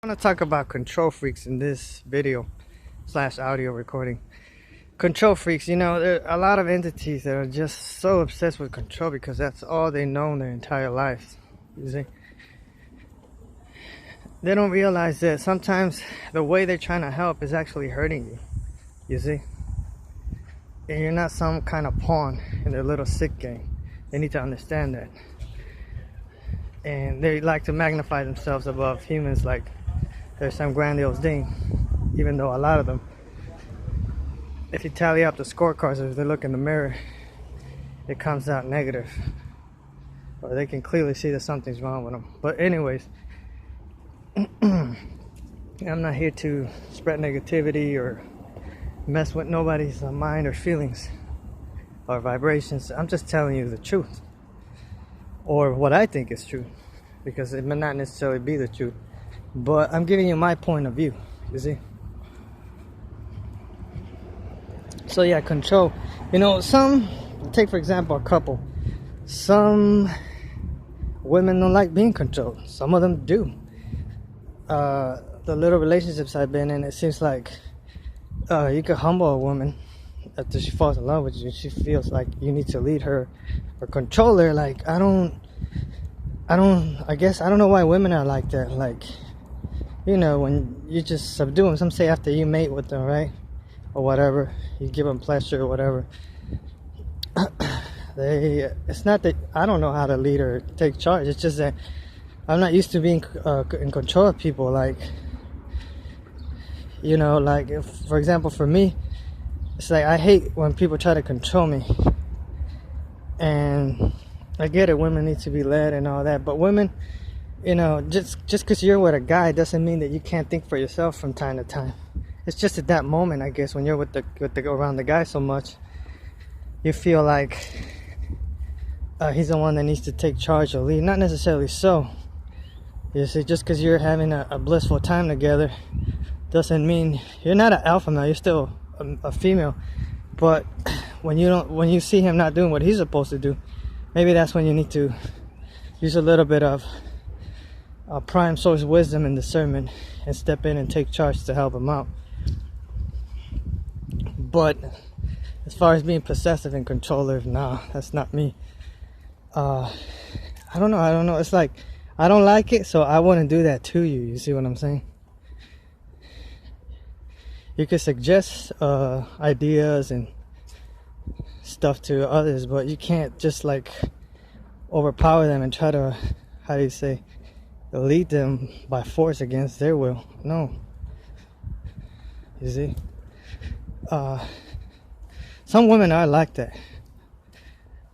I want to talk about control freaks in this video slash audio recording. Control freaks, there are a lot of entities that are just so obsessed with control because that's all they know their entire lives. You see, they don't realize that sometimes the way they're trying to help is actually hurting you. You see, and you're not some kind of pawn in their little sick game. They need to understand that, and they like to magnify themselves above humans like there's some grandiose thing, even though a lot of them, if you tally up the scorecards, if they look in the mirror, it comes out negative, or they can clearly see that something's wrong with them. But anyways, I'm not here to spread negativity or mess with nobody's mind or feelings or vibrations. I'm just telling you the truth, or what I think is true, because it may not necessarily be the truth. But I'm giving you my point of view, you see. So yeah, control. Take for example a couple. Some women don't like being controlled. Some of them do. The little relationships I've been in, it seems like you could humble a woman after she falls in love with you. She feels like you need to lead her or control her. Like I don't know why women are like that. Like, when you just subdue them. Some say after you mate with them, right? Or whatever. You give them pleasure or whatever. It's not that I don't know how to lead or take charge. It's just that I'm not used to being in control of people. Like, if, for example, for me, it's like I hate when people try to control me. And I get it, women need to be led and all that. But women, just because you're with a guy doesn't mean that you can't think for yourself from time to time. It's just at that moment, I guess, when you're around the guy so much, you feel like he's the one that needs to take charge or lead. Not necessarily so. You see, just because you're having a blissful time together doesn't mean you're not an alpha male. You're still a female. But when you see him not doing what he's supposed to do, maybe that's when you need to use a little bit of prime source wisdom and discernment and step in and take charge to help him out. But as far as being possessive and controller, nah, that's not me. I don't know. It's like I don't like it, so I wouldn't do that to you. You see what I'm saying? You could suggest ideas and stuff to others, but you can't just like overpower them and try to, lead them by force against their will. No. You see? Some women are like that.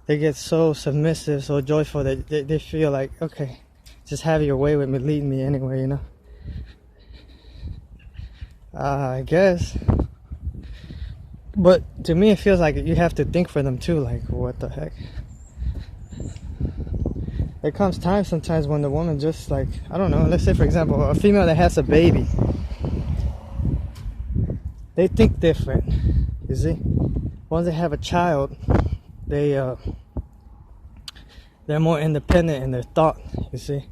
They get so submissive, so joyful that they feel like, okay, just have your way with me, lead me anyway, I guess. But to me, it feels like you have to think for them too. Like, what the heck? There comes times sometimes when the woman just like, I don't know, let's say for example, a female that has a baby. They think different, you see? Once they have a child, they're more independent in their thought, you see?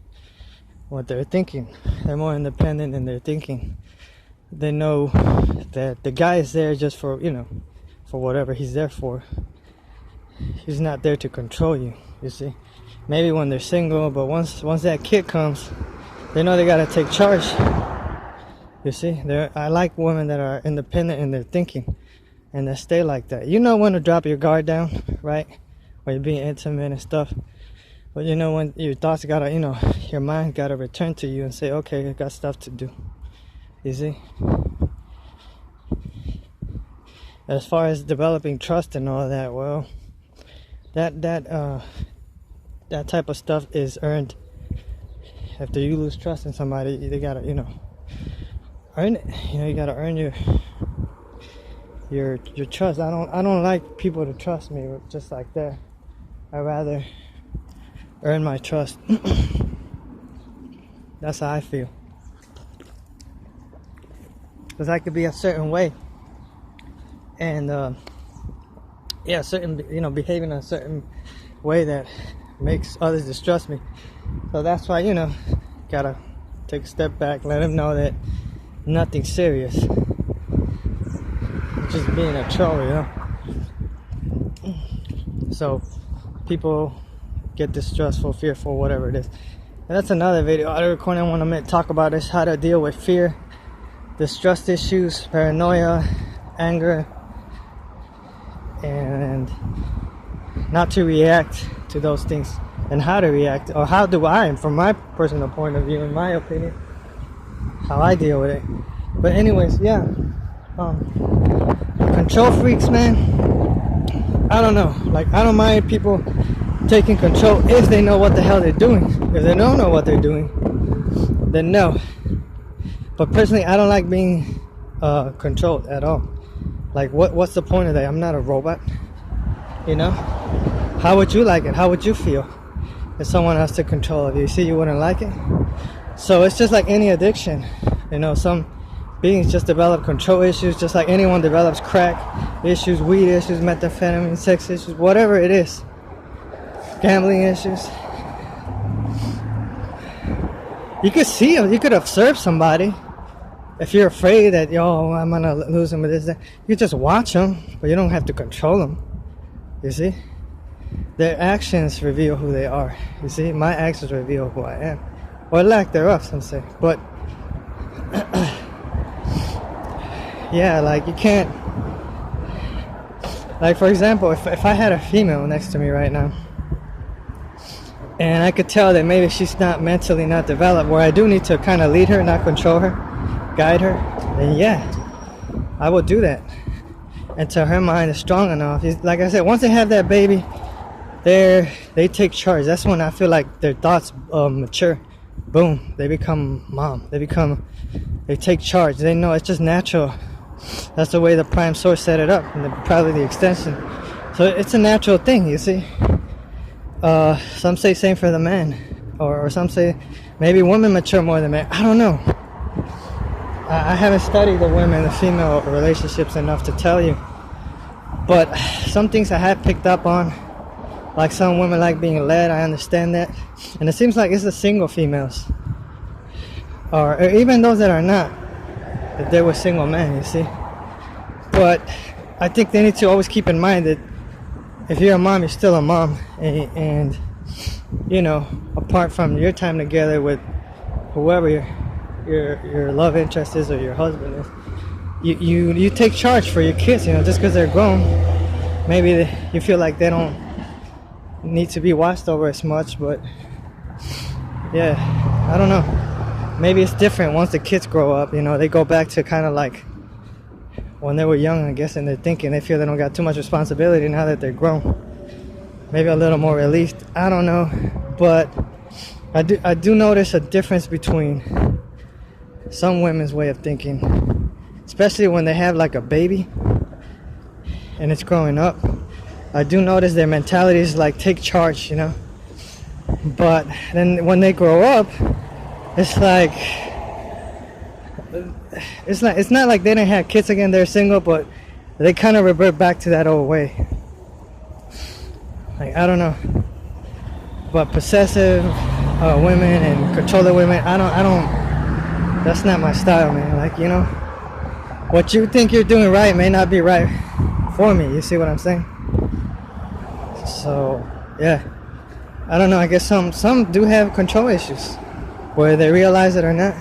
What they're thinking. They're more independent in their thinking. They know that the guy is there just for, for whatever he's there for. He's not there to control you, you see? Maybe when they're single, but once that kid comes, they know they gotta take charge. You see, I like women that are independent in their thinking, and that stay like that. You know when to drop your guard down, right? When you're being intimate and stuff. But when your thoughts gotta, your mind gotta return to you and say, okay, I got stuff to do. You see? As far as developing trust and all that, well, that type of stuff is earned. After you lose trust in somebody, they gotta, earn it. You gotta earn your trust. I don't like people to trust me just like that. I'd rather earn my trust. That's how I feel. Because I could be a certain way, and behaving a certain way that makes others distrust me. So that's why, gotta take a step back, let him know that nothing serious. Just being a troll, you know. So people get distrustful, fearful, whatever it is. And that's another video. Other recording I want to talk about is how to deal with fear, distrust issues, paranoia, anger, and not to react to those things, and how to react, or how do I, from my personal point of view, in my opinion, how I deal with it. But anyways, yeah, control freaks, man, I don't know. Like, I don't mind people taking control if they know what the hell they're doing. If they don't know what they're doing, then no. But personally, I don't like being controlled at all. Like, what's the point of that? I'm not a robot, you know. How would you like it? How would you feel if someone has to control of you? You see, you wouldn't like it. So it's just like any addiction, you know. Some beings just develop control issues, just like anyone develops crack issues, weed issues, methamphetamine, sex issues, whatever it is, gambling issues. You could see them, you could observe somebody. If you're afraid that, yo, I'm gonna lose them with this, that, you just watch them, but you don't have to control them. You see? Their actions reveal who they are. You see? My actions reveal who I am. Or lack thereof, some say. But yeah, like, you can't, like, for example, if I had a female next to me right now, and I could tell that maybe she's not mentally not developed, where I do need to kind of lead her, not control her, guide her, then yeah, I will do that until her mind is strong enough. Like I said, once they have that baby, they take charge. That's when I feel like their thoughts mature. Boom, they become mom. They take charge. They know it's just natural. That's the way the prime source set it up, and probably the extension. So it's a natural thing, you see. Some say same for the man, or some say maybe women mature more than men. I don't know. I haven't studied the women, the female relationships enough to tell you. But some things I have picked up on, like some women like being led, I understand that. And it seems like it's the single females, or even those that are not, that they were single men, you see. But I think they need to always keep in mind that if you're a mom, you're still a mom. And you know, apart from your time together with whoever your love interest is, or your husband is, you take charge for your kids, you know. Just because they're grown, maybe you feel like they don't need to be watched over as much. But yeah, I don't know, maybe it's different once the kids grow up, you know. They go back to kind of like when they were young, I guess, and they're thinking, they feel they don't got too much responsibility now that they're grown. Maybe a little more relieved, I don't know. But I do notice a difference between some women's way of thinking, especially when they have like a baby and it's growing up. I do notice their mentality is like take charge, you know. But then when they grow up, it's not like they didn't have kids again, they're single, but they kind of revert back to that old way. Like, I don't know. But possessive women and controlling women, I don't, that's not my style, man. Like, you know, what you think you're doing right may not be right for me. You see what I'm saying? So, yeah. I don't know, I guess some do have control issues, whether they realize it or not.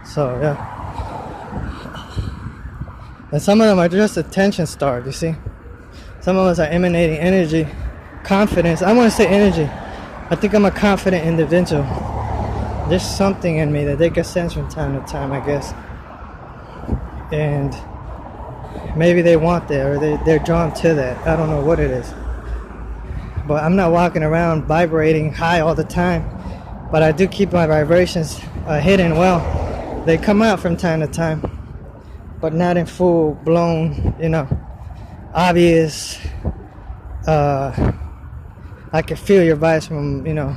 So, yeah. And some of them are just attention starved, you see. Some of us are emanating energy, confidence. I want to say energy. I think I'm a confident individual. There's something in me that they can sense from time to time, I guess. And maybe they want that, or they're drawn to that. I don't know what it is. But I'm not walking around vibrating high all the time. But I do keep my vibrations hidden well. They come out from time to time, but not in full blown, you know, obvious. I can feel your vibes from, you know,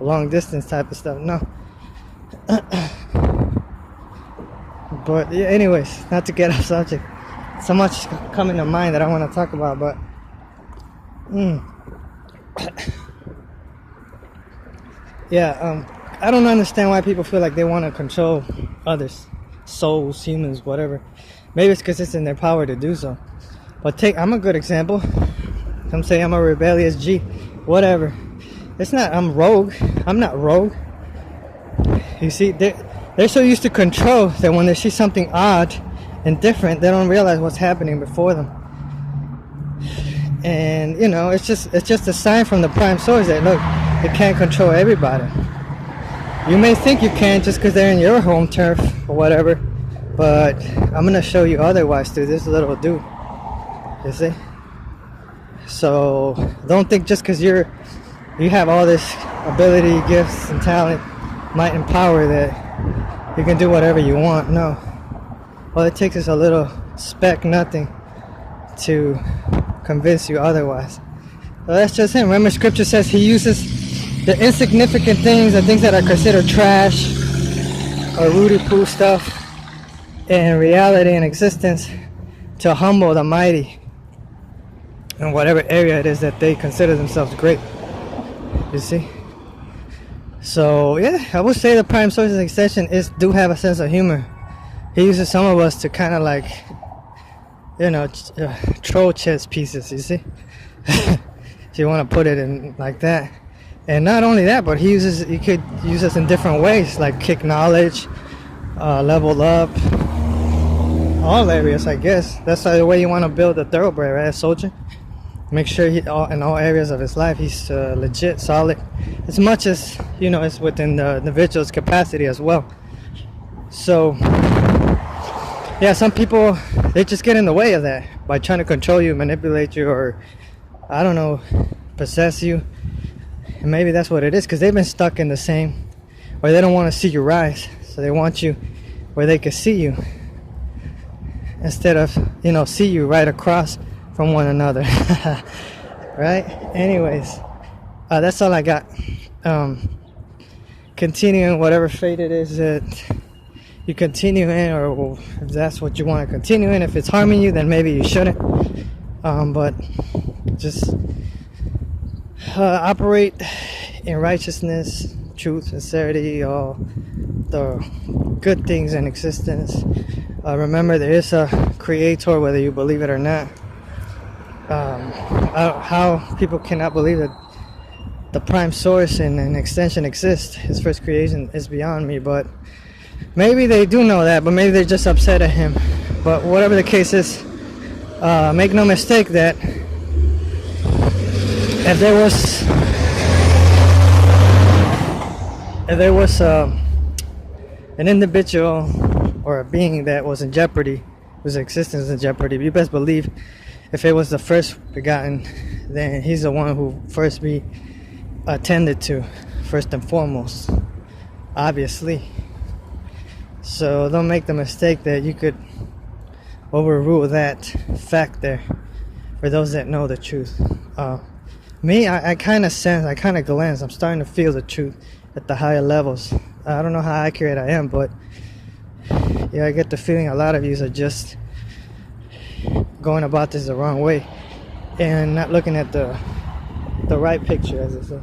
long distance type of stuff. No. But yeah, anyways, not to get off subject. So much coming to mind that I want to talk about, but I don't understand why people feel like they want to control others, souls, humans, whatever. Maybe it's because it's in their power to do so. But I'm a good example. Some say I'm a rebellious G, whatever. It's not, I'm rogue. I'm not rogue. You see, they're so used to control that when they see something odd and different, they don't realize what's happening before them. And you know, it's just a sign from the prime source that look, they can't control everybody. You may think you can just because they're in your home turf or whatever, but I'm gonna show you otherwise through this little dude. You see? So don't think just because you have all this ability, gifts, and talent, might and power that you can do whatever you want. No. All it takes is a little speck nothing to convince you otherwise. So that's just him. Remember, scripture says he uses the insignificant things, the things that are considered trash or rooty poo stuff in reality and existence to humble the mighty in whatever area it is that they consider themselves great. You see? So yeah, I would say the prime source's extension do have a sense of humor. He uses some of us to kind of like, you know, troll chess pieces, you see? If you want to put it in like that. And not only that, but he could use us in different ways, like kick knowledge, level up, all areas, I guess. That's the way you want to build a thoroughbred, right? A soldier. Make sure in all areas of his life he's legit, solid, as much as, you know, it's within the individual's capacity as well. So yeah, some people, they just get in the way of that by trying to control you, manipulate you, or I don't know, possess you. And maybe that's what it is, because they've been stuck in the same, or they don't want to see you rise, so they want you where they can see you instead of, you know, see you right across from one another. Right? Anyways, that's all I got. Continuing whatever fate it is that you continue in, or if that's what you want to continue in. If it's harming you, then maybe you shouldn't. But just operate in righteousness, truth, sincerity, all the good things in existence. Remember, there is a creator, whether you believe it or not. How people cannot believe that the prime source and an extension exist, his first creation, is beyond me. But maybe they do know that, but maybe they're just upset at him. But whatever the case is, make no mistake that if there was an individual or a being that was in jeopardy, whose existence is in jeopardy, you best believe if it was the first begotten, then he's the one who first be attended to, first and foremost, obviously. So don't make the mistake that you could overrule that fact there for those that know the truth. Me, I kind of sense, I kind of glance, I'm starting to feel the truth at the higher levels. I don't know how accurate I am, but yeah, I get the feeling a lot of you are just going about this the wrong way and not looking at the right picture, as I say.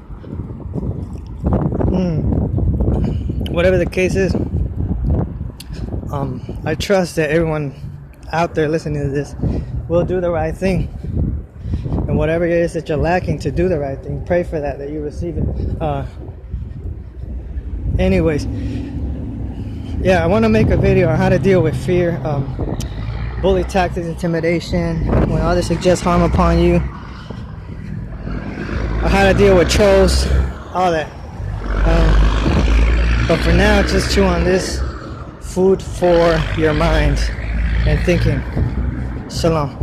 Whatever the case is, I trust that everyone out there listening to this will do the right thing, and whatever it is that you're lacking to do the right thing, pray for that you receive it. Anyways, yeah, I want to make a video on how to deal with fear, bully tactics, intimidation, when others suggest harm upon you, or how to deal with trolls, all that. But for now, just chew on this. Food for your mind and thinking. Shalom.